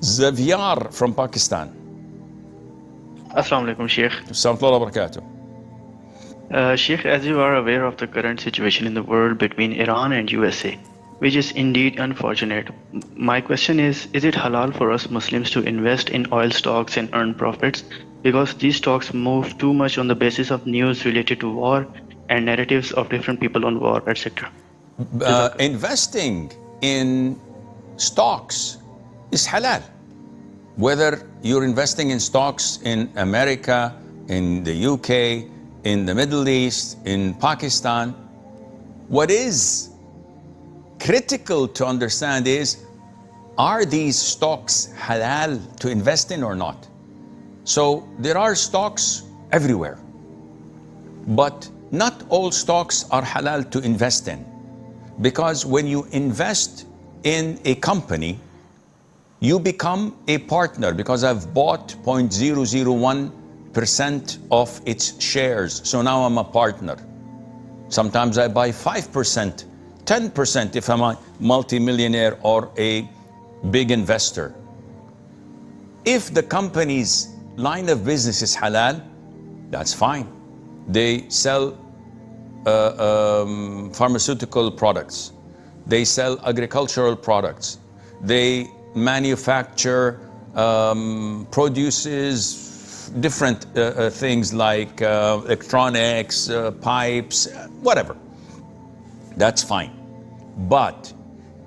Zaviar from Pakistan. Assalamu alaikum, Sheikh. Assalamu alaikum wa barakatuh. Sheikh, as you are aware of the current situation in the world between Iran and USA, which is indeed unfortunate, my question is it halal for us Muslims to invest in oil stocks and earn profits? Because these stocks move too much on the basis of news related to war and narratives of different people on war, etc. Investing in stocks is halal. Whether you're investing in stocks in America, in the UK, in the Middle East, in Pakistan, what is critical to understand is, are these stocks halal to invest in or not? So there are stocks everywhere, but not all stocks are halal to invest in, because when you invest in a company, you become a partner, because I've bought 0.001% of its shares. So now I'm a partner. Sometimes I buy 5%, 10% if I'm a multimillionaire or a big investor. If the company's line of business is halal, that's fine. They sell pharmaceutical products. They sell agricultural products. They manufacture, produces different things like electronics, pipes, whatever. That's fine. But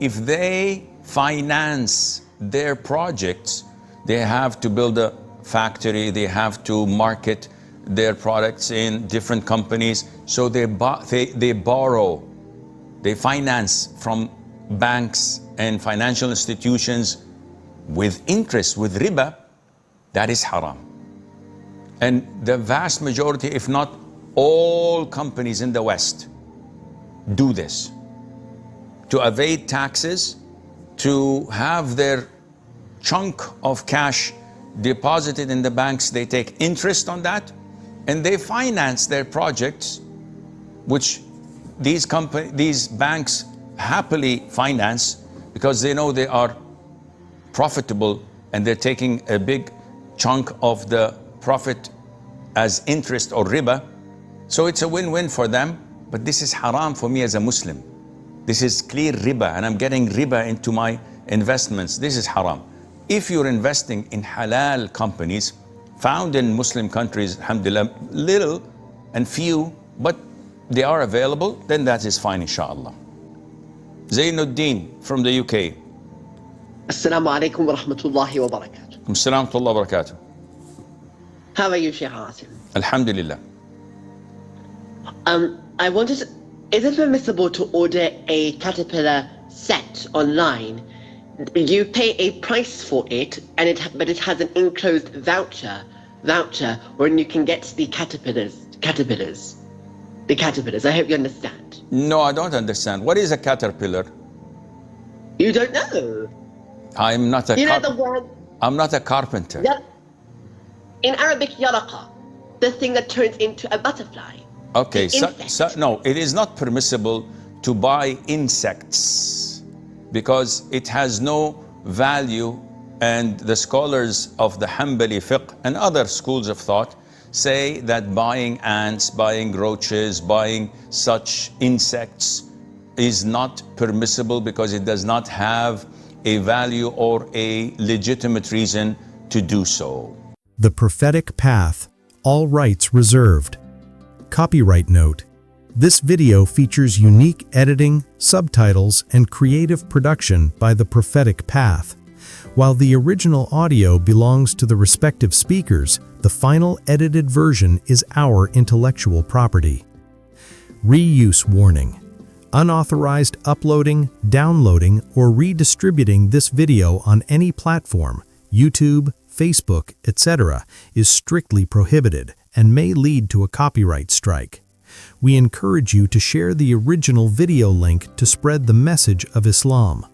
if they finance their projects, they have to build a factory, they have to market their products in different companies. So they borrow, they finance from banks and financial institutions with interest, with riba. That is haram. And the vast majority, if not all companies in the West, do this to evade taxes, to have their chunk of cash deposited in the banks. They take interest on that, and they finance their projects, which these banks happily finance, because they know they are profitable and they're taking a big chunk of the profit as interest or riba. So it's a win-win for them, but this is haram for me as a Muslim. This is clear riba, and I'm getting riba into my investments. This is haram. If you're investing in halal companies found in Muslim countries, alhamdulillah, little and few, but they are available, then that is fine, inshallah. Zainuddin from the UK. Assalamu alaikum wa rahmatullahi wa barakatuh. Assalamu alaikum wa barakatuh. How are you, Sheikh Assim? Alhamdulillah. I wanted, is it permissible to order a Caterpillar set online? You pay a price for it, and but it has an enclosed voucher wherein you can get the caterpillars. I hope you understand. No, I don't understand. What is a caterpillar? You don't know? I'm not a You know the word? I'm not a carpenter. Yeah. In Arabic, yaraqa, the thing that turns into a butterfly. Okay, so no, it is not permissible to buy insects because it has no value, and the scholars of the Hanbali fiqh and other schools of thought say that buying ants, buying roaches, buying such insects is not permissible because it does not have a value or a legitimate reason to do so. The Prophetic Path, all rights reserved. Copyright note: this video features unique editing, subtitles, and creative production by The Prophetic Path. While the original audio belongs to the respective speakers, the final edited version is our intellectual property. Reuse warning: unauthorized uploading, downloading, or redistributing this video on any platform, YouTube, Facebook, etc., is strictly prohibited and may lead to a copyright strike. We encourage you to share the original video link to spread the message of Islam.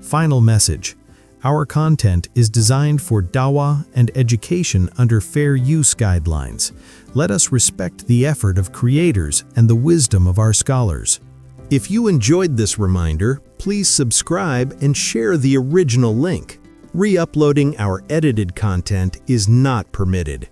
Final message: our content is designed for dawah and education under fair use guidelines. Let us respect the effort of creators and the wisdom of our scholars. If you enjoyed this reminder, please subscribe and share the original link. Re-uploading our edited content is not permitted.